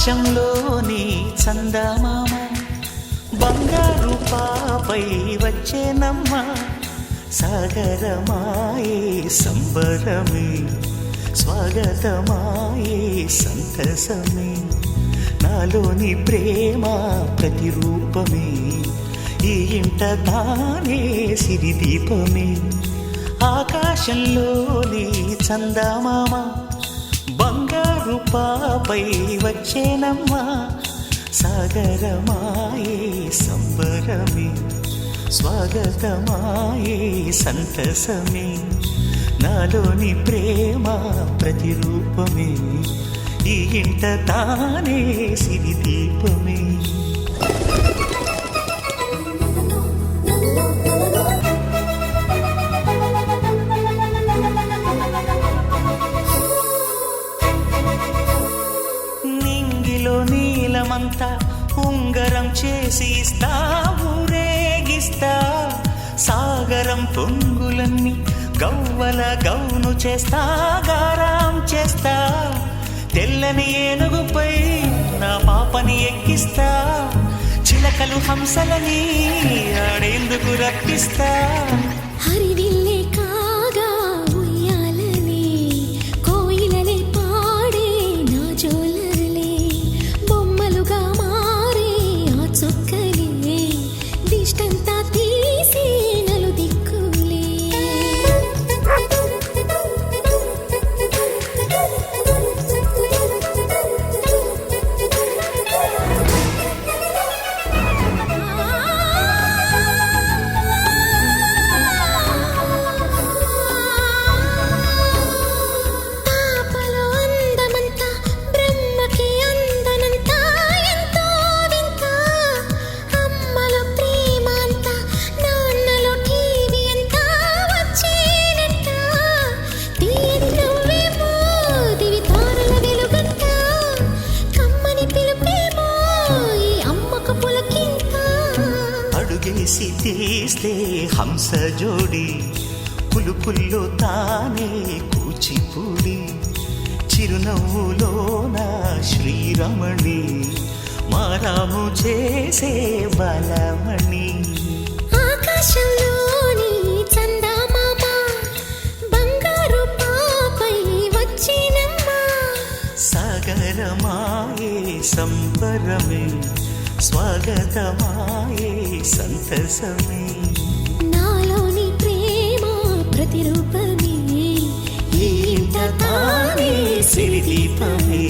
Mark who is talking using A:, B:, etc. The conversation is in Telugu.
A: ఆకాశంలోని చందమామ బంగారు పాపై వచ్చేనమ్మ సాగరమాయే సంబరమే స్వాగతమాయే సంతసమే నాలోని ప్రేమ ప్రతిరూపమే ఈ ఇంట తానే సిరిదీపమే ఆకాశంలోని చందమామ బంగారు పాపై వచ్చేనమ్మా సాగరమాయే సంబరమే స్వాగతమాయే సంతసమే నాలోని ప్రేమ ప్రతిరూపమే ఈ ఇంట తానే సిరిదీపమే నీలమంతా ఉంగరం చేసి ఇస్తా ఊరేగిస్తా సాగరం పొంగులన్నీ గవ్వల గౌను చేస్తా గారాం చేస్తా తెల్లని ఏనుగుపై నా పాపని ఎక్కిస్తా చిలకలు హంసలని ఆడేందుకు రప్పిస్తా
B: హరివిల్లే కాగా ఉయ్యాలలే కోయిలలే పాడే నా జోలలే బొమ్మలుగా మారే ఆ చుక్కలే దిష్టంతా తీసి నలు దిక్కులే
A: అడుగేసి తీస్తే హంస జోడి పులుపుల్లో తానే కూచిపూడి చిరునవ్వులోన శ్రీరమణి మారాము చేసే బలమణి
B: ఆకాశంలోని చందమామ బంగారు పాపై వచ్చినమ్మా
A: సాగరమాయే సంబరమే స్వాగతమాయే సంతసమే
B: నాలోని ప్రేమ ప్రతిరూపమే
A: ఈ ఇంట తానే సిరిదీపమే